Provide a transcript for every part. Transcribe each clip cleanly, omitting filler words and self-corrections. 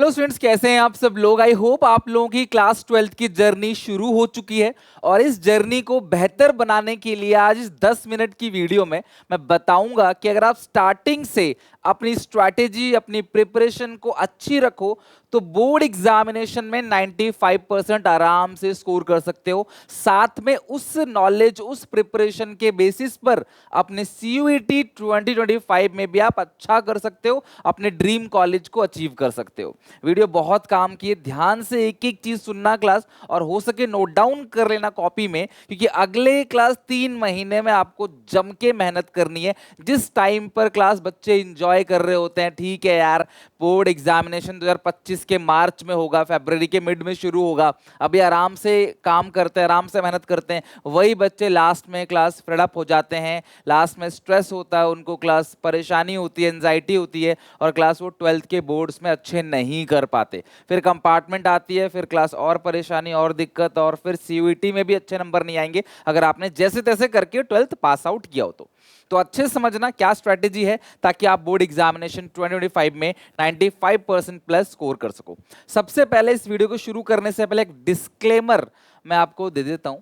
Hello students, कैसे हैं आप सब लोग। आई होप आप लोगों की क्लास 12th की जर्नी शुरू हो चुकी है और इस जर्नी को बेहतर बनाने के लिए आज इस 10 मिनट की वीडियो में मैं बताऊंगा कि अगर आप स्टार्टिंग से अपनी स्ट्रैटेजी, अपनी प्रिपरेशन को अच्छी रखो तो बोर्ड एग्जामिनेशन में 95% आराम से स्कोर कर सकते हो। साथ में उस नॉलेज, उस प्रिपरेशन के बेसिस पर अपने CUET 2025 में भी आप अच्छा कर सकते हो, अपने ड्रीम कॉलेज को अचीव कर सकते हो। वीडियो बहुत काम की है, ध्यान से एक एक चीज सुनना क्लास, और हो सके नोट डाउन कर लेना कॉपी में, क्योंकि अगले क्लास 3 महीने में आपको जम के मेहनत करनी है। जिस टाइम पर क्लास बच्चे इंजॉय कर रहे होते हैं, ठीक है यार, बोर्ड एग्जामिनेशन 2025 के मार्च में होगा, फरवरी के मिड में शुरू होगा, अभी आराम से काम करते हैं, आराम से मेहनत करते हैं, वही बच्चे लास्ट में क्लास फेड अप हो जाते हैं, लास्ट में स्ट्रेस होता है उनको, क्लास परेशानी होती है, एंजाइटी होती है, और क्लास वो 12th के बोर्ड्स में अच्छे नहीं कर पाते। फिर कंपार्टमेंट आती है, फिर क्लास और परेशानी और दिक्कत, और फिर CUET में भी अच्छे नंबर नहीं आएंगे अगर आपने जैसे तैसे करके 12th पास आउट किया हो तो अच्छे से समझना क्या स्ट्रैटेजी है ताकि आप बोर्ड एग्जामिनेशन 2025 में 95% प्लस स्कोर कर सको। सबसे पहले इस वीडियो को शुरू करने से पहले एक डिस्क्लेमर मैं आपको दे देता हूं।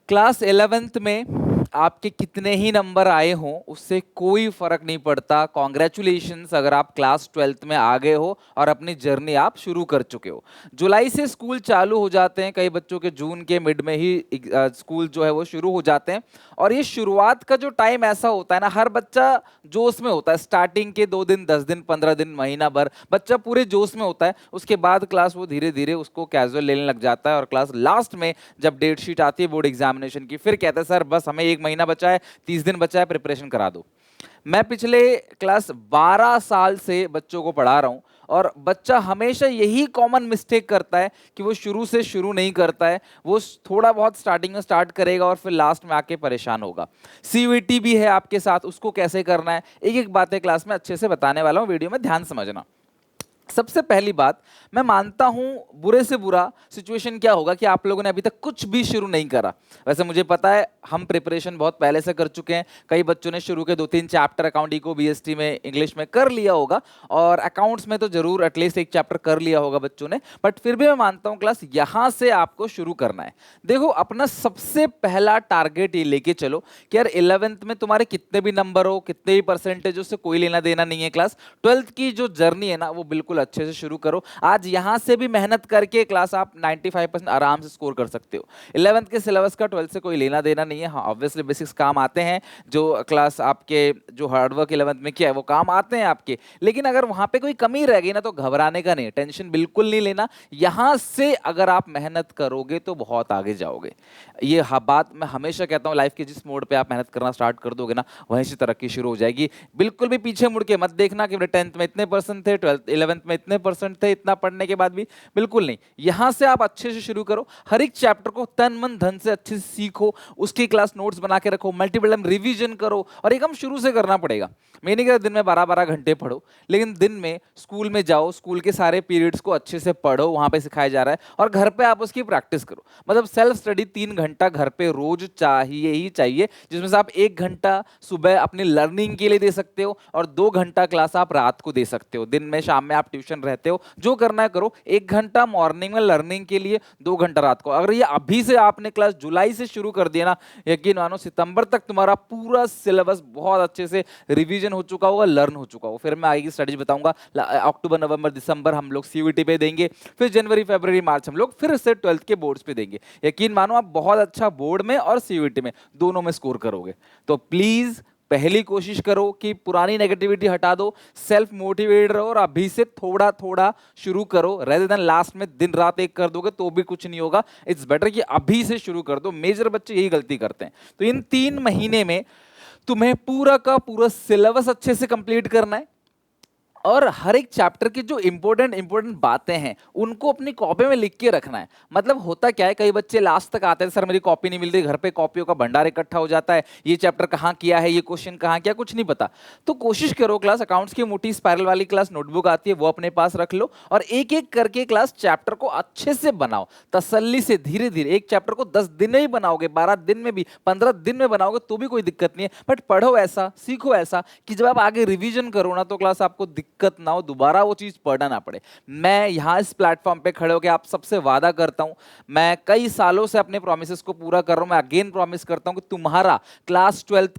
क्लास 11th में आपके कितने ही नंबर आए हों उससे कोई फर्क नहीं पड़ता। कॉन्ग्रेचुलेशंस अगर आप क्लास 12th में आ गए हो और अपनी जर्नी आप शुरू कर चुके हो। जुलाई से स्कूल चालू हो जाते हैं, कई बच्चों के जून के मिड में ही स्कूल जो है वो शुरू हो जाते हैं, और ये शुरुआत का जो टाइम ऐसा होता है ना, हर बच्चा जोश में होता है। स्टार्टिंग के 2 दिन, 10 दिन, 15 दिन, महीना भर बच्चा पूरे जोश में होता है। उसके बाद क्लास वो धीरे धीरे उसको कैजुअल लेने लग जाता है, और क्लास लास्ट में जब डेट शीट आती है बोर्ड एग्जामिनेशन की, फिर कहता है सर बस हमें 1 महीना बचा है, 30 दिन बचा है, प्रिपरेशन करा दो। मैं पिछले क्लास 12 साल से बच्चों को पढ़ा रहा हूं, और बच्चा हमेशा यही कॉमन मिस्टेक करता है कि वो शुरू से शुरू नहीं करता है। वो थोड़ा बहुत स्टार्टिंग में स्टार्ट करेगा और फिर लास्ट में आके परेशान होगा। CUET भी है आपके साथ, उसको कैसे करना है एक एक बातें क्लास में अच्छे से बताने वाला हूं, वीडियो में ध्यान समझना। सबसे पहली बात, मैं मानता हूं बुरे से बुरा सिचुएशन क्या होगा कि आप लोगों ने अभी तक कुछ भी शुरू नहीं करा। वैसे मुझे पता है हम प्रिपरेशन बहुत पहले से कर चुके हैं, कई बच्चों ने शुरू के 2-3 चैप्टर अकाउंट इको BST में इंग्लिश में कर लिया होगा, और अकाउंट्स में तो जरूर एटलीस्ट एक चैप्टर कर लिया होगा बच्चों ने, बट फिर भी मैं मानता हूं क्लास यहां से आपको शुरू करना है। देखो, अपना सबसे पहला टारगेट ये लेके चलो कि यार 11th में तुम्हारे कितने भी नंबर हो, कितने भी परसेंटेज, उससे कोई लेना देना नहीं है। क्लास 12th की जो जर्नी है ना वो बिल्कुल अच्छे से शुरू करो। आज यहां से भी मेहनत करके क्लास आप 95% आराम से स्कोर कर सकते हो। 11th के सिलेबस का 12th से कोई लेना देना नहीं है। हाँ, ऑब्वियसली बेसिक्स काम आते हैं, जो क्लास आपके जो हार्डवर्क 11th में किया है वो काम आते हैं आपके, लेकिन अगर वहां पे कोई कमी रह गई ना तो घबराने का नहीं, टेंशन बिल्कुल नहीं लेना। यहां से अगर आप मेहनत करोगे तो बहुत आगे जाओगे। ये बात मैं हमेशा कहता हूँ, लाइफ के जिस मोड पे आप मेहनत करना स्टार्ट कर दोगे ना वहीं से तरक्की शुरू हो जाएगी। बिल्कुल भी पीछे मुड़ के मत देखना कि 10th में इतने परसेंट थे, 11th में इतने परसेंट थे, इतना पढ़ने के बाद भी, बिल्कुल नहीं। यहां से आप अच्छे से शुरू करो, हर एक चैप्टर को तन मन धन से अच्छे से सीखो, उसकी क्लास नोट्स बना के रखो, मल्टीपल टाइम रिवीजन करो। और एकदम शुरू से करना पड़ेगा। मैं नहीं कहता दिन में 12-12 घंटे पढ़ो, लेकिन दिन में स्कूल में जाओ, स्कूल के सारे पीरियड्स को अच्छे से पढ़ो, वहां पे सिखाया जा रहा है, और घर पे आप उसकी प्रैक्टिस करो। मतलब सेल्फ स्टडी 3 घंटा घर पे रोज चाहिए ही चाहिए, जिसमें से आप 1 घंटा सुबह अपनी लर्निंग के लिए दे सकते हो, और 2 घंटा क्लास आप रात को दे सकते हो। दिन में, शाम में आप ट्यूशन रहते हो, जो करना है करो। 1 घंटा मॉर्निंग में लर्निंग के लिए, 2 घंटा रात को। अगर ये अभी से आपने क्लास जुलाई से शुरू कर दिया ना, यकीन मानो सितंबर तक तुम्हारा पूरा सिलेबस बहुत अच्छे से रिवीजन हो चुका होगा, लर्न हो चुका होगा। फिर मैं आगे की स्ट्रेटजी बताऊंगा। अक्टूबर, नवंबर, दिसंबर हम लोग CUET पे देंगे, फिर जनवरी, फरवरी, मार्च हम लोग फिर से 12th के बोर्ड्स पे देंगे। यकीन मानो आप बहुत अच्छा बोर्ड में और CUET में दोनों में स्कोर करोगे। तो प्लीज पहली कोशिश करो कि पुरानी नेगेटिविटी हटा दो, सेल्फ मोटिवेट रहो, और अभी से थोड़ा थोड़ा शुरू करो। रेदर देन लास्ट में दिन रात एक कर दोगे तो भी कुछ नहीं होगा। इट्स बेटर कि अभी से शुरू कर दो। मेजर बच्चे यही गलती करते हैं। तो इन 3 महीने में तुम्हें पूरा का पूरा सिलेबस अच्छे से कंप्लीट करना है, और हर एक चैप्टर की जो इंपॉर्टेंट बातें हैं उनको अपनी कॉपी में लिख के रखना है। मतलब होता क्या है, कई बच्चे लास्ट तक आते हैं, सर मेरी कॉपी नहीं मिल रही, घर पे कॉपियों का भंडार इकट्ठा हो जाता है, ये चैप्टर कहाँ किया है, ये क्वेश्चन कहाँ किया, कुछ नहीं पता। तो कोशिश करो, क्लास अकाउंट्स की मोटी स्पाइरल वाली क्लास नोटबुक आती है वो अपने पास रख लो, और एक एक करके क्लास चैप्टर को अच्छे से बनाओ, तसल्ली से, धीरे धीरे। एक चैप्टर को 10 दिन में ही बनाओगे, 12 दिन में भी, 15 दिन में बनाओगे तो भी कोई दिक्कत नहीं है, बट पढ़ो ऐसा, सीखो ऐसा कि जब आप आगे रिवीजन करो ना तो क्लास आपको दिक्कत ना हो, दोबारा वो चीज पढ़ना ना पड़े। मैं यहाँ इस प्लेटफॉर्म पे खड़े होकर आप सबसे वादा करता हूँ, मैं कई सालों से अपने प्रोमिस को पूरा कर रहा हूँ, मैं अगेन प्रॉमिस करता हूँ कि तुम्हारा क्लास 12th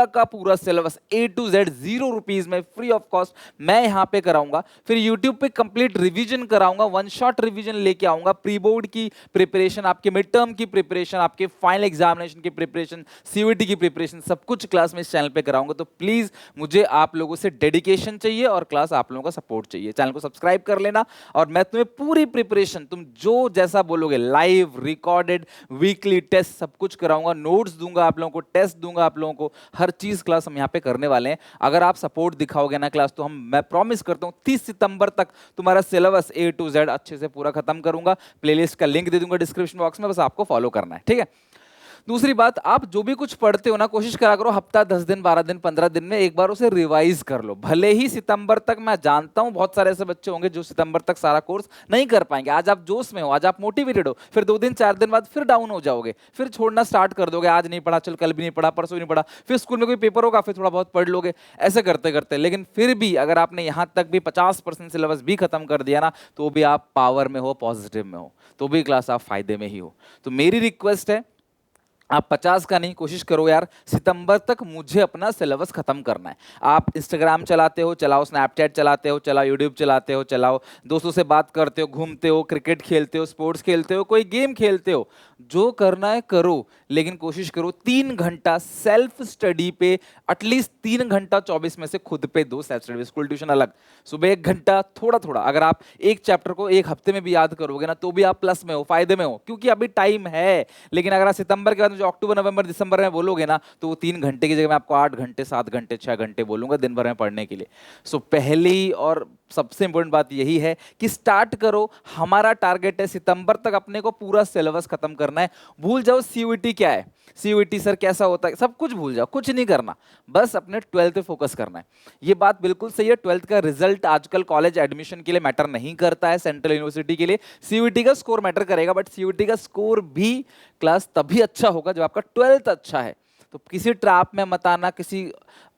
का पूरा सिलेबस A to Z ₹0 में फ्री ऑफ कॉस्ट मैं यहाँ पे कराऊंगा। फिर यूट्यूब पे कंप्लीट रिवीजन कराऊंगा, वन शॉट रिवीजन लेके आऊंगा, प्री बोर्ड की प्रिपरेशन, आपके मिड टर्म की प्रिपरेशन, आपके फाइनल एग्जामिनेशन की प्रिपरेशन, सीयूईटी की प्रिपरेशन, सब कुछ क्लास में इस चैनल पे कराऊंगा। तो प्लीज मुझे आप लोगों से डेडिकेशन चाहिए और क्लास आप लोगों का सपोर्ट चाहिए। चैनल को सब्सक्राइब कर लेना और मैं तुम्हें पूरी प्रिपरेशन, तुम जो जैसा बोलोगे, लाइव, रिकॉर्डेड, वीकली टेस्ट सब कुछ कराऊंगा, नोट्स दूंगा आप लोगों को, टेस्ट दूंगा आप लोगों को, हर चीज क्लास हम यहाँ पे करने वाले हैं। अगर आप सपोर्ट दिखाओगे ना क्लास, तो मैं प्रॉमिस करता हूँ 30 सितंबर तक तुम्हारा सिलेबस A to Z अच्छे से पूरा खत्म करूंगा। प्लेलिस्ट का लिंक दे दूंगा डिस्क्रिप्शन बॉक्स में, बस आपको फॉलो करना है, ठीक है। दूसरी बात, आप जो भी कुछ पढ़ते हो ना, कोशिश करा करो हफ्ता 10 दिन 12 दिन 15 दिन में एक बार उसे रिवाइज कर लो। भले ही सितंबर तक, मैं जानता हूं बहुत सारे ऐसे बच्चे होंगे जो सितंबर तक सारा कोर्स नहीं कर पाएंगे। आज आप जोश में हो, आज आप मोटिवेटेड हो, फिर 2 दिन 4 दिन बाद फिर डाउन हो जाओगे, फिर छोड़ना स्टार्ट कर दोगे, आज नहीं पढ़ा, चल कल भी नहीं पढ़ा, परसों नहीं पढ़ा, फिर स्कूल में कोई पेपर होगा, फिर थोड़ा बहुत पढ़ लोगे, ऐसे करते करते। लेकिन फिर भी अगर आपने यहां तक भी 50% सिलेबस भी खत्म कर दिया ना, तो भी आप पावर में हो, पॉजिटिव में हो, तो भी क्लास आप फायदे में ही हो। तो मेरी रिक्वेस्ट है, आप 50 का नहीं, कोशिश करो यार सितंबर तक मुझे अपना सिलेबस खत्म करना है। आप इंस्टाग्राम चलाते हो, चलाओ, स्नैपचैट चलाते हो, चलाओ, यूट्यूब चलाते हो, चलाओ, दोस्तों से बात करते हो, घूमते हो, क्रिकेट खेलते हो, स्पोर्ट्स खेलते हो, कोई गेम खेलते हो, जो करना है करो, लेकिन कोशिश करो 3 घंटा सेल्फ स्टडी पे, एटलीस्ट 3 घंटा 24 में से खुद पे दो। सेल्फ स्टडी, स्कूल ट्यूशन अलग, सुबह 1 घंटा थोड़ा थोड़ा। अगर आप एक चैप्टर को एक हफ्ते में भी याद करोगे ना, तो भी आप प्लस में हो, फायदे में हो, क्योंकि अभी टाइम है। लेकिन अगर आप सितंबर के बाद जो अक्टूबर नवंबर दिसंबर में बोलोगे ना, तो वो 3 घंटे की जगह मैं आपको 8 घंटे 7 घंटे 6 घंटे बोलूंगा दिन भर में पढ़ने के लिए। सो पहली और सबसे इंपॉर्टेंट बात यही है कि स्टार्ट करो। हमारा टारगेट है सितंबर तक अपने को पूरा सिलेबस खत्म करना है। भूल जाओ सीयूईटी क्या है, सीयूईटी सर कैसा होता है, सब कुछ भूल जाओ, कुछ नहीं करना, बस अपने 12th पे फोकस करना है। ये बात बिल्कुल सही है, 12th का रिजल्ट आजकल कॉलेज एडमिशन के लिए मैटर नहीं करता है, सेंट्रल यूनिवर्सिटी के लिए सीयूईटी का स्कोर मैटर करेगा, बट सीयूईटी का स्कोर भी क्लास तभी अच्छा होगा जब आपका 12th अच्छा है। तो किसी ट्रैप में मत आना, किसी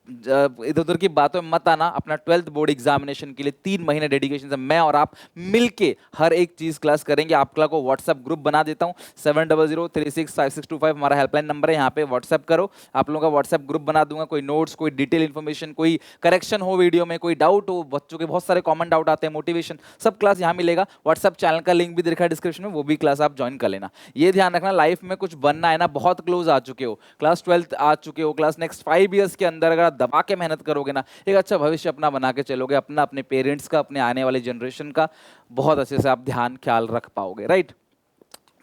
इधर उधर की बातों में मत आना। अपना 12th बोर्ड एग्जामिनेशन के लिए 3 महीने डेडिकेशन से मैं और आप मिलके हर एक चीज क्लास करेंगे। आपका को व्हाट्सएप ग्रुप बना देता हूं, 70036562 हमारा हेल्पलाइन नंबर है, यहाँ पे व्हाट्सएप करो, आप लोगों का व्हाट्सएप ग्रुप बना दूंगा। कोई नोट्स, कोई डिटेल इन्फॉर्मेशन, कोई करेक्शन हो वीडियो में, कोई डाउट हो, बच्चों के बहुत सारे कॉमन डाउट आते हैं, मोटिवेशन, सब क्लास यहाँ मिलेगा। व्हाट्सएप चैनल का लिंक भी दिखा है डिस्क्रिप्शन में, वो भी क्लास आप ज्वाइन कर लेना। ये ध्यान रखना, लाइफ में कुछ बनना है ना, बहुत क्लोज आ चुके हो, क्लास 12th आ चुके हो, क्लास नेक्स्ट 5 ईयर्स के अंदर अगर दबा के मेहनत करोगे ना, एक अच्छा भविष्य अपना बना के चलोगे, अपना, अपने पेरेंट्स का, अपने आने वाले जनरेशन का बहुत अच्छे से आप ध्यान ख्याल रख पाओगे, राइट।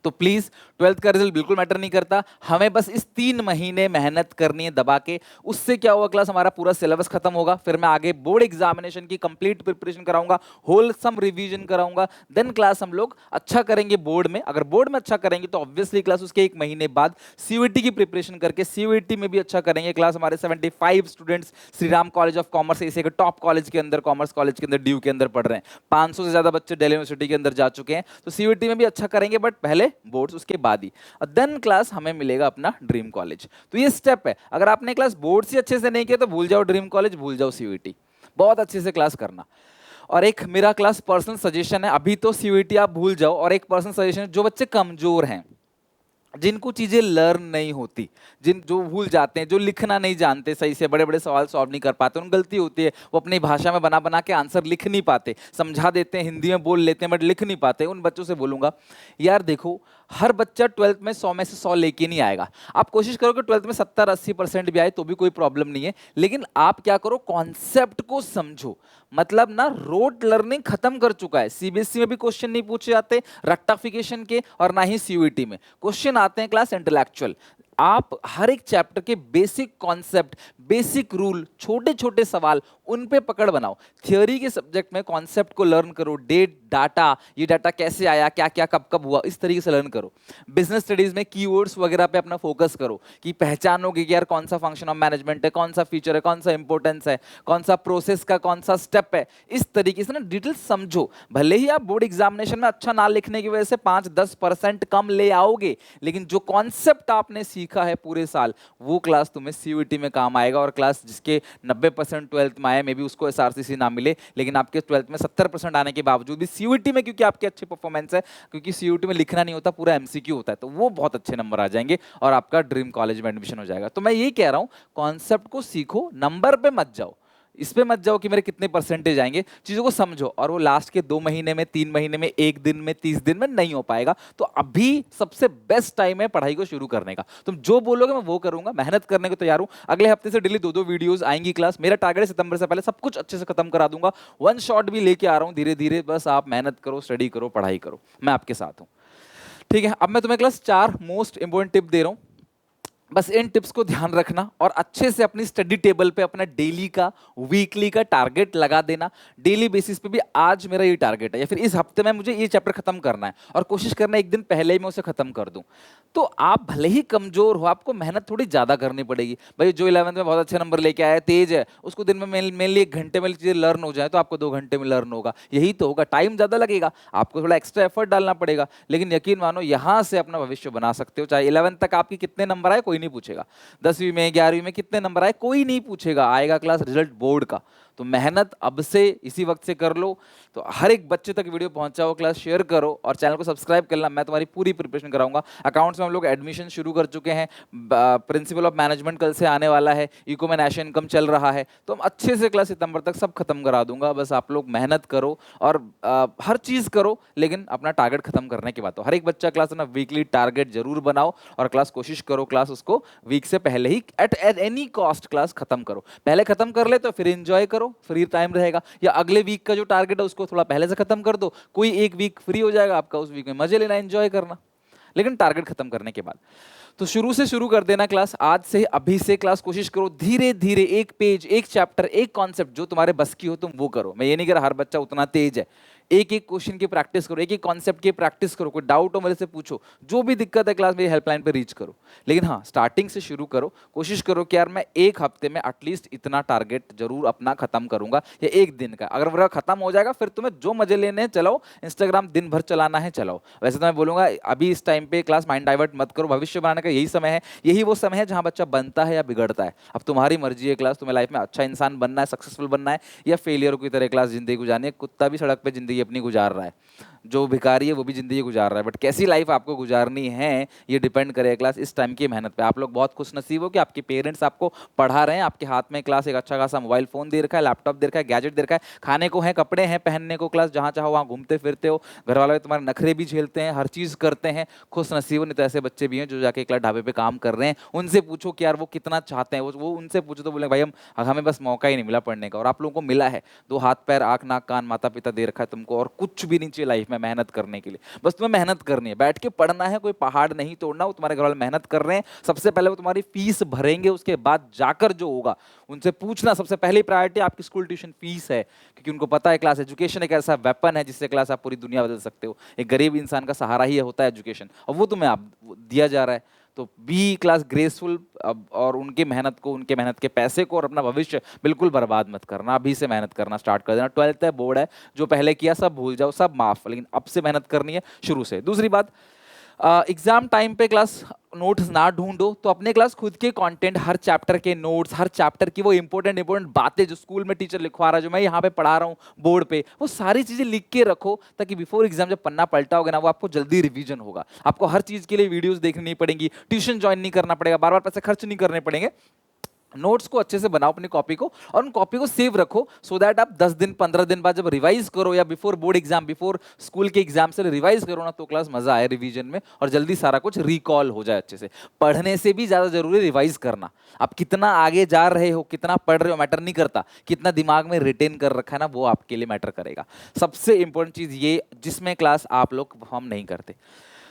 तो प्लीज 12th का रिजल्ट बिल्कुल मैटर नहीं करता, हमें बस इस 3 महीने मेहनत करनी है दबा के। उससे क्या होगा, क्लास हमारा पूरा सिलेबस खत्म होगा, फिर मैं आगे बोर्ड एग्जामिनेशन की कंप्लीट प्रिपरेशन कराऊंगा, होलसम रिवीजन कराऊंगा, देन क्लास हम लोग अच्छा करेंगे बोर्ड में। अगर बोर्ड में अच्छा करेंगे तो ऑब्वियसली क्लास उसके 1 महीने बाद सीयूईटी की प्रिपरेशन करके सीयूईटी में भी अच्छा करेंगे। क्लास हमारे 75 students Shri Ram college of commerce, Asia के टॉप कॉलेज के अंदर, कॉमर्स कॉलेज के अंदर, ड्यू के अंदर पढ़ रहे हैं, 500 से ज्यादा बच्चे दिल्ली यूनिवर्सिटी के अंदर जा चुके हैं। तो सीयूईटी में भी अच्छा करेंगे, बट पहले बोर्ड्स, उसके बाद ही देन क्लास हमें मिलेगा अपना ड्रीम कॉलेज। तो ये स्टेप है। अगर आपने क्लास बोर्ड से अच्छे से नहीं किया तो भूल जाओ ड्रीम कॉलेज, भूल जाओ सीयूईटी, बहुत अच्छे से क्लास करना। और एक मेरा क्लास पर्सनल सजेशन है, अभी तो सीयूईटी आप भूल जाओ, और एक पर्सनल सजेशन है, जो बच्चे कमजोर हैं, जिनको चीजें लर्न नहीं होती, जो भूल जाते हैं, जो लिखना नहीं जानते सही से, बड़े बड़े सवाल सॉल्व नहीं कर पाते, उन गलती होती है, वो अपनी भाषा में बना बना के आंसर लिख नहीं पाते, समझा देते हैं, हिंदी में बोल लेते हैं बट लिख नहीं पाते, उन बच्चों से बोलूंगा यार देखो, हर बच्चा 12th में 100 में से 100 लेके नहीं आएगा। आप कोशिश करो कि 12th में 70-80% भी आए तो भी कोई प्रॉब्लम नहीं है, लेकिन आप क्या करो, कॉन्सेप्ट को समझो। मतलब ना, रोट लर्निंग खत्म कर चुका है, सीबीएसई में भी क्वेश्चन नहीं पूछे जाते रट्टाफिकेशन के, और ना ही सीयूईटी में क्वेश्चन आते हैं क्लास इंटेलेक्चुअल। आप हर एक चैप्टर के बेसिक कॉन्सेप्ट, बेसिक रूल, छोटे छोटे सवाल, उन पे पकड़ बनाओ। थियोरी के सब्जेक्ट में कॉन्सेप्ट को लर्न करो, डेट, डाटा, ये डाटा कैसे आया, क्या क्या कब कब हुआ, इस तरीके से लर्न करो। बिजनेस स्टडीज में कीवर्ड्स वगैरह पे अपना फोकस करो, कि पहचानोगे कि यार कौन सा फंक्शन ऑफ मैनेजमेंट है, कौन सा फीचर है, कौन सा इंपॉर्टेंस है, कौन सा प्रोसेस का कौन सा स्टेप है, इस तरीके से ना डिटेल समझो। भले ही आप बोर्ड एग्जामिनेशन में अच्छा ना लिखने की वजह से 5-10% कम ले आओगे, लेकिन जो कॉन्सेप्ट आपने सीखा सीखा है पूरे साल वो क्लास तुम्हें सीयूईटी में काम आएगा। और क्लास जिसके 90% ट्वेल्थ में आए, मे बी उसको एसआरसीसी ना मिले, लेकिन आपके ट्वेल्थ में 70% आने के बावजूद भी सीयूईटी में, क्योंकि आपकी अच्छी परफॉर्मेंस है, क्योंकि सीयूईटी में लिखना नहीं होता, पूरा एमसीक्यू होता है, तो वो बहुत अच्छे नंबर आ जाएंगे और आपका ड्रीम कॉलेज में एडमिशन हो जाएगा। तो मैं ये कह रहा हूं, कॉन्सेप्ट को सीखो, नंबर पे मत जाओ, इस पे मत जाओ कि मेरे कितने परसेंटेज आएंगे, चीजों को समझो। और वो लास्ट के 2 महीने में, 3 महीने में, 1 दिन में, 30 दिन में नहीं हो पाएगा। तो अभी सबसे बेस्ट टाइम है पढ़ाई को शुरू करने का। तुम जो बोलोगे मैं वो करूंगा, मेहनत करने को तैयार हूं। अगले हफ्ते से डेली 2-2 वीडियोस आएंगी क्लास। मेरा टारगेट है सितंबर से पहले सब कुछ अच्छे से खत्म करा दूंगा। वन शॉट भी लेके आ रहा हूं धीरे धीरे, बस आप मेहनत करो, स्टडी करो, पढ़ाई करो, मैं आपके साथ हूं। ठीक है, अब मैं तुम्हें क्लास 4 मोस्ट इंपोर्टेंट टिप दे रहा हूं। बस इन टिप्स को ध्यान रखना और अच्छे से अपनी स्टडी टेबल पे अपना डेली का, वीकली का टारगेट लगा देना। डेली बेसिस पे भी आज मेरा ये टारगेट है या फिर इस हफ्ते में मुझे ये चैप्टर खत्म करना है, और कोशिश करना एक दिन पहले ही मैं उसे खत्म कर दूं। तो आप भले ही कमजोर हो, आपको मेहनत थोड़ी ज्यादा करनी पड़ेगी। भाई जो 11th में बहुत अच्छे नंबर लेके आया, तेज है, उसको दिन में मेनली 1 घंटे में चीजें लर्न हो जाए, तो आपको 2 घंटे में लर्न होगा। यही तो होगा, टाइम ज्यादा लगेगा, आपको थोड़ा एक्स्ट्रा एफर्ट डालना पड़ेगा, लेकिन यकीन मानो यहां से अपना भविष्य बना सकते हो। चाहे 11th तक आपकी कितने नंबर आए कोई नहीं पूछेगा, 10वीं में, 11वीं में कितने नंबर आए कोई नहीं पूछेगा, आएगा क्लास रिजल्ट बोर्ड का। तो मेहनत अब से इसी वक्त से कर लो। तो हर एक बच्चे तक वीडियो पहुंचाओ, क्लास शेयर करो और चैनल को सब्सक्राइब करना। मैं तुम्हारी पूरी प्रिपरेशन कराऊंगा। अकाउंट्स में हम लोग एडमिशन शुरू कर चुके हैं, प्रिंसिपल ऑफ मैनेजमेंट कल से आने वाला है, इको में नेशनल इनकम चल रहा है, तो हम अच्छे से क्लास सितंबर तक सब खत्म करा दूंगा। बस आप लोग मेहनत करो और हर चीज़ करो, लेकिन अपना टारगेट खत्म करने के बाद। तो हर एक बच्चा क्लास ना वीकली टारगेट जरूर बनाओ और क्लास कोशिश करो, क्लास उसको वीक से पहले ही एट एनी कॉस्ट क्लास खत्म करो। पहले खत्म कर ले तो फिर एंजॉय करो, फ्री टाइम रहेगा, या अगले वीक का जो टारगेट है उसको थोड़ा पहले से खत्म कर दो, कोई एक वीक फ्री हो जाएगा आपका, उस वीक में मजे लेना, एंजॉय करना, लेकिन टारगेट खत्म करने के बाद। तो शुरू से शुरू कर देना क्लास, आज से, अभी से क्लास कोशिश करो, धीरे धीरे एक पेज, एक चैप्टर, एक कॉन्सेप्ट जो तुम्हारे बस की हो तुम वो करो। मैं ये नहीं कह रहा हर बच्चा उतना तेज है, एक एक क्वेश्चन की प्रैक्टिस करो, एक एक कॉन्सेप्ट की प्रैक्टिस करो, कोई डाउट हो मेरे से पूछो, जो भी दिक्कत है क्लास मेरी हेल्पलाइन पे रीच करो। लेकिन हाँ, स्टार्टिंग से शुरू करो, कोशिश करो कि यार मैं एक हफ्ते में एटलीस्ट इतना टारगेट जरूर अपना खत्म करूंगा, या एक दिन का। अगर वो खत्म हो जाएगा फिर तुम्हें जो मजे लेने हैं चलाओ, इंस्टाग्राम दिन भर चलाना है चलाओ। वैसे तो मैं बोलूंगा अभी इस टाइम पे क्लास माइंड डाइवर्ट मत करो, भविष्य बनाने का यही समय है, यही वो समय है जहां बच्चा बनता है या बिगड़ता है। अब तुम्हारी मर्जी है क्लास, तुम्हें लाइफ में अच्छा इंसान बनना है, सक्सेसफुल बनना है, या फेलियर की तरह क्लास जिंदगी गुजारनी है। कुत्ता भी सड़क पे जिंदगी अपनी गुजार रहा है, जो भिखारी है वो भी जिंदगी गुजार रहा है, बट कैसी लाइफ आपको गुजारनी है ये डिपेंड करेगा क्लास इस टाइम की मेहनत पे। आप लोग बहुत खुश नसीब हो कि आपके पेरेंट्स आपको पढ़ा रहे हैं, आपके हाथ में क्लास एक अच्छा खासा मोबाइल फोन दे रखा है, लैपटॉप दे रखा है, गैजेट दे रखा है, खाने को है, कपड़े हैं पहनने को, क्लास जहाँ चाहो वहाँ घूमते फिरते हो, घर वाले तुम्हारे नखरे भी झेलते हैं, हर चीज़ करते हैं, खुश नसीब हो। नहीं तो ऐसे बच्चे भी हैं जो जाके क्लास ढाबे पे काम कर रहे हैं, उनसे पूछो कि यार वो कितना चाहते हैं, वो उनसे पूछो तो बोले भाई हमें बस मौका ही नहीं मिला पढ़ने का। और आप लोगों को मिला है, 2 हाथ पैर आँख नाक कान माता पिता दे रखा है तुमको, और कुछ भी नहीं चाहिए लाइफ में मेहनत करने के लिए। बस तुम्हें मेहनत करनी है, बैठ के पढ़ना है, कोई पहाड़ नहीं तोड़ना। वो तुम्हारे घर वाले मेहनत कर रहे हैं, सबसे पहले वो तुम्हारी फीस भरेंगे, उसके बाद जाकर जो होगा उनसे पूछना। सबसे पहली प्रायोरिटी आपकी स्कूल ट्यूशन फीस है, क्योंकि उनको पता है क्लास एजुकेशन एक ऐसा वेपन है जिससे क्लास आप पूरी दुनिया बदल सकते हो। एक गरीब इंसान का सहारा ही होता है एजुकेशन, और वो तुम्हें आप दिया जा रहा है। तो बी क्लास ग्रेसफुल, और उनकी मेहनत को, उनके मेहनत के पैसे को और अपना भविष्य बिल्कुल बर्बाद मत करना। अभी से मेहनत करना स्टार्ट कर देना। 12th है, बोर्ड है, जो पहले किया सब भूल जाओ, सब माफ, लेकिन अब से मेहनत करनी है शुरू से। दूसरी बात, एग्जाम टाइम पे क्लास नोट्स ना ढूंढो, तो अपने क्लास खुद के कंटेंट, हर चैप्टर के नोट्स, हर चैप्टर की वो इंपॉर्टेंट बातें जो स्कूल में टीचर लिखवा रहा है, जो मैं यहाँ पे पढ़ा रहा हूँ बोर्ड पे, वो सारी चीजें लिख के रखो, ताकि बिफोर एग्जाम जब पन्ना पलटाओगे ना, वो आपको जल्दी रिवीजन होगा। आपको हर चीज के लिए वीडियोस देखनी नहीं पड़ेंगी, ट्यूशन ज्वाइन नहीं करना पड़ेगा, बार बार पैसे खर्च नहीं करने पड़ेंगे। नोट्स को अच्छे से बनाओ अपनी कॉपी को, और उन कॉपी को सेव रखो, सो दैट आप 10 दिन 15 दिन बाद जब रिवाइज करो, या before board exam, before school के एग्जाम से रिवाइज करो ना, तो क्लास मजा आए रिवीजन में, और जल्दी सारा कुछ रिकॉल हो जाए अच्छे से। पढ़ने से भी ज्यादा जरूरी रिवाइज करना। आप कितना आगे जा रहे हो, कितना पढ़ रहे हो मैटर नहीं करता, कितना दिमाग में रिटेन कर रखा है ना, वो आपके लिए मैटर करेगा। सबसे इंपॉर्टेंट चीज ये, जिसमें क्लास आप लोग परफॉर्म नहीं करते।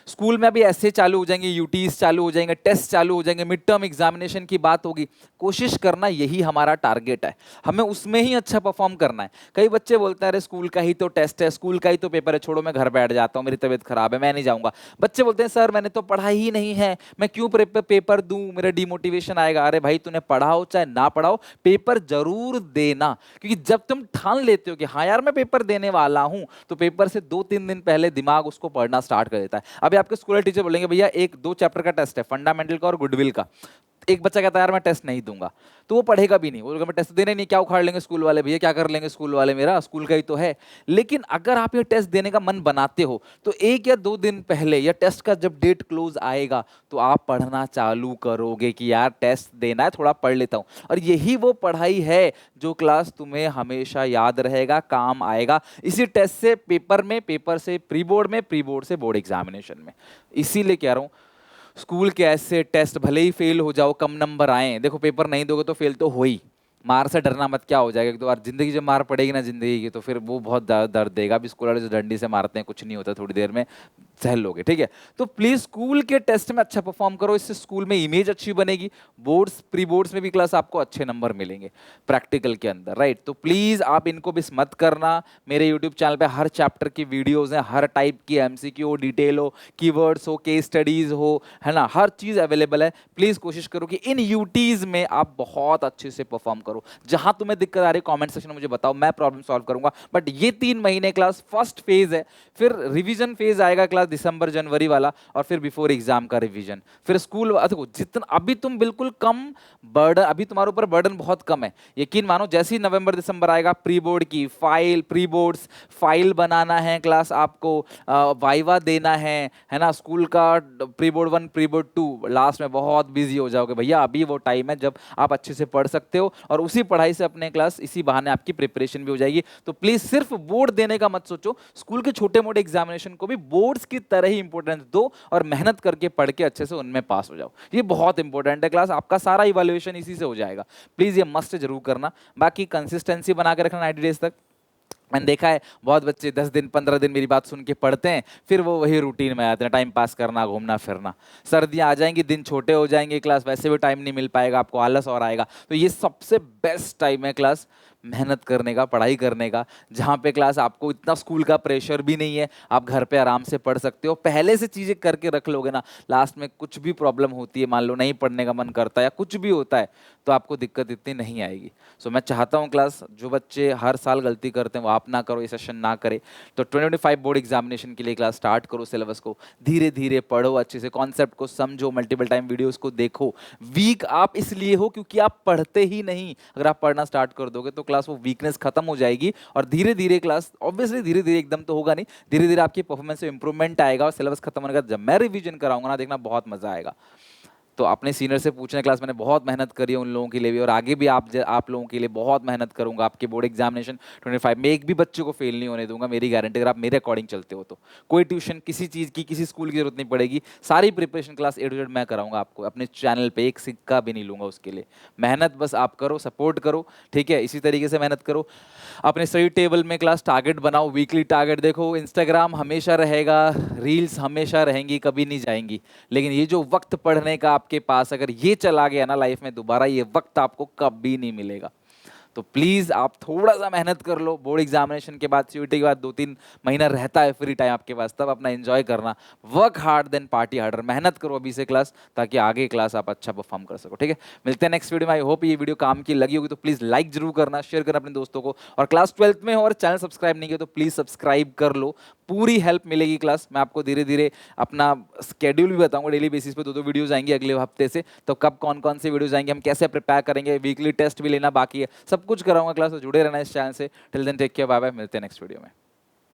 स्कूल में अभी ऐसे चालू हो जाएंगे, यूटीज चालू हो जाएंगे, टेस्ट चालू हो जाएंगे, मिड टर्म एग्जामिनेशन की बात होगी। कोशिश करना, यही हमारा टारगेट है, हमें उसमें ही अच्छा परफॉर्म करना है। कई बच्चे बोलते हैं अरे स्कूल का ही तो टेस्ट है, स्कूल का ही तो पेपर है, छोड़ो मैं घर बैठ जाता हूँ, मेरी तबीयत खराब है, मैं नहीं जाऊंगा। बच्चे बोलते हैं सर मैंने तो पढ़ा ही नहीं है, मैं क्यों पेपर दूं, मेरा डिमोटिवेशन आएगा। अरे भाई तूने पढ़ाओ चाहे ना पढ़ाओ, पेपर जरूर देना। क्योंकि जब तुम ठान लेते हो कि हाँ यार मैं पेपर देने वाला हूं, तो पेपर से 2-3 दिन पहले दिमाग उसको पढ़ना स्टार्ट कर देता है। अब अभी आपके स्कूल टीचर बोलेंगे भैया एक 2 चैप्टर का टेस्ट है, फंडामेंटल का और गुडविल का, एक बच्चा कहता है यार मैं टेस्ट नहीं दूंगा, तो वो पढ़ेगा भी नहीं, वो मैं टेस्ट देने नहीं, क्या उखाड़ लेंगे स्कूल वाले, भैया क्या कर लेंगे स्कूल वाले, मेरा स्कूल का ही तो है। लेकिन अगर आप ये टेस्ट देने का मन बनाते हो तो 1 या 2 दिन पहले या टेस्ट का जब डेट क्लोज आएगा तो आप पढ़ना चालू करोगे कि यार टेस्ट देना है, थोड़ा पढ़ लेता हूं। और यही वो पढ़ाई है जो क्लास तुम्हें हमेशा याद रहेगा, काम आएगा, इसी टेस्ट से पेपर में, पेपर से प्री बोर्ड में, प्री बोर्ड से बोर्ड एग्जामिनेशन में। इसीलिए कह रहा हूं स्कूल के ऐसे टेस्ट भले ही फेल हो जाओ, कम नंबर आए, देखो पेपर नहीं दोगे तो फेल तो हो ही, मार से डरना मत, क्या हो जाएगा एक दो बार जिंदगी जब मार पड़ेगी ना जिंदगी की, तो फिर वो बहुत दर्द देगा। अभी स्कूल वाले जो डंडी से मारते हैं कुछ नहीं होता, थोड़ी देर में सहल लोगे, ठीक है। तो प्लीज स्कूल के टेस्ट में अच्छा परफॉर्म करो, इससे स्कूल में इमेज अच्छी बनेगी, बोर्ड्स प्री बोर्ड्स में भी क्लास आपको अच्छे नंबर मिलेंगे प्रैक्टिकल के अंदर, राइट। तो प्लीज आप इनको मिस मत करना। मेरे यूट्यूब चैनल पे हर चैप्टर की वीडियोज हैं, हर टाइप की एमसीक्यू हो, डिटेल हो, कीवर्ड्स हो, केस स्टडीज हो, है ना, हर चीज अवेलेबल है। प्लीज कोशिश करो कि इन यूटीज में आप बहुत अच्छे से परफॉर्म करो। जहां तुम्हें दिक्कत आ रही है कमेंट सेक्शन में मुझे बताओ, मैं प्रॉब्लम सॉल्व करूंगा। बट ये 3 महीने क्लास फर्स्ट फेज है, फिर रिवीजन फेज आएगा क्लास दिसंबर जनवरी वाला, और फिर बिफोर एग्जाम का रिवीजन, फिर स्कूल। देखो जितना अभी तुम बिल्कुल कम बर्डन, अभी तुम्हारे ऊपर बर्डन बहुत कम है, यकीन मानो। जैसे ही नवंबर दिसंबर आएगा, प्री बोर्ड की फाइल, प्री बोर्ड्स फाइल बनाना है क्लास आपको, वाइवा देना है ना, स्कूल का pre board 1 pre board 2, last में बहुत बिजी हो जाओगे भैया। अभी वो टाइम है जब आप अच्छे से पढ़ सकते हो, और उसी पढ़ाई से अपने क्लास, इसी बहाने आपकी प्रिपरेशन भी हो जाएगी। तो प्लीज सिर्फ बोर्ड देने का मत सोचो, स्कूल के छोटे मोटे एग्जामिनेशन को भी बोर्ड्स की तरह ही इंपॉर्टेंस दो, और मेहनत करके पढ़ के अच्छे से उनमें पास हो जाओ। ये बहुत इंपॉर्टेंट है क्लास, आपका सारा इवैल्यूएशन इसी से हो जाएगा। प्लीज ये मस्ट जरूर करना। बाकी कंसिस्टेंसी बना के रखना 90 डेज तक। मैंने देखा है बहुत बच्चे 10 दिन 15 दिन मेरी बात सुन के पढ़ते हैं, फिर वो वही रूटीन में आते हैं, टाइम पास करना, घूमना फिरना। सर्दियां आ जाएंगी, दिन छोटे हो जाएंगे, क्लास वैसे भी टाइम नहीं मिल पाएगा, आपको आलस और आएगा। तो ये सबसे बेस्ट टाइम है क्लास मेहनत करने का, पढ़ाई करने का, जहाँ पे क्लास आपको इतना स्कूल का प्रेशर भी नहीं है, आप घर पे आराम से पढ़ सकते हो। पहले से चीज़ें करके रख लोगे ना, लास्ट में कुछ भी प्रॉब्लम होती है, मान लो नहीं पढ़ने का मन करता है या कुछ भी होता है, तो आपको दिक्कत इतनी नहीं आएगी। सो मैं चाहता हूँ क्लास जो बच्चे हर साल गलती करते हैं वो आप ना करो, ये सेशन ना करे। तो 2025 बोर्ड एग्जामिनेशन के लिए क्लास स्टार्ट करो, सिलेबस को धीरे धीरे पढ़ो, अच्छे से कॉन्सेप्ट को समझो, मल्टीपल टाइम वीडियोस को देखो। वीक आप इसलिए हो क्योंकि आप पढ़ते ही नहीं। अगर आप पढ़ना स्टार्ट कर दोगे तो क्लास वो वीकनेस खत्म हो जाएगी, और धीरे धीरे क्लास, ऑब्वियसली धीरे धीरे, एकदम तो होगा नहीं, धीरे धीरे आपकी परफॉर्मेंस में इंप्रूवमेंट आएगा। और सिलेबस खत्म होने के बाद जब मैं रिवीजन कराऊंगा ना, देखना बहुत मजा आएगा। तो अपने सीनियर से पूछने क्लास, मैंने बहुत मेहनत करी है उन लोगों के लिए भी, और आगे भी आप लोगों के लिए बहुत मेहनत करूंगा। आपके बोर्ड एग्जामिनेशन 25 में एक भी बच्चे को फेल नहीं होने दूंगा, मेरी गारंटी। अगर आप मेरे अकॉर्डिंग चलते हो तो कोई ट्यूशन, किसी चीज़ की, किसी स्कूल की जरूरत नहीं पड़ेगी, सारी preparation class A to Z मैं कराऊंगा आपको अपने चैनल पे, एक सिक्का भी नहीं लूंगा उसके लिए। मेहनत बस आप करो, सपोर्ट करो, ठीक है, इसी तरीके से मेहनत करो। अपने स्टडी टेबल में क्लास टारगेट बनाओ, वीकली टारगेट। देखो इंस्टाग्राम हमेशा रहेगा, रील्स हमेशा रहेंगी, कभी नहीं जाएंगी, लेकिन ये जो वक्त पढ़ने का आपके पास, अगर ये चला गया ना लाइफ में, दोबारा ये वक्त आपको कभी नहीं मिलेगा। तो प्लीज आप थोड़ा सा मेहनत कर लो। बोर्ड एग्जामिनेशन के बाद, सीयूईटी के बाद 2-3 महीना रहता है फ्री टाइम आपके पास, तब अपना एंजॉय करना। Work hard then party harder, मेहनत करो अभी से क्लास, ताकि आगे क्लास आप अच्छा परफॉर्म कर सको, ठीक है। मिलते हैं नेक्स्ट वीडियो में। आई होप ये वीडियो काम की लगी होगी, तो प्लीज लाइक जरूर करना, शेयर करना अपने दोस्तों को। और क्लास 12th में हो और चैनल सब्सक्राइब नहीं किया तो प्लीज सब्सक्राइब कर लो, पूरी हेल्प मिलेगी क्लास। मैं आपको धीरे धीरे अपना स्केड्यूल भी बताऊंगा, डेली बेसिस पे 2-2 वीडियोस आएंगे अगले हफ्ते से। तो कब कौन कौन से वीडियोस आएंगे, हम कैसे प्रिपेयर करेंगे, वीकली टेस्ट भी लेना बाकी है, सब कुछ कराऊंगा क्लास। तो जुड़े रहना इस चैनल से। Till then take care, bye bye, मिलते हैं नेक्स्ट वीडियो में।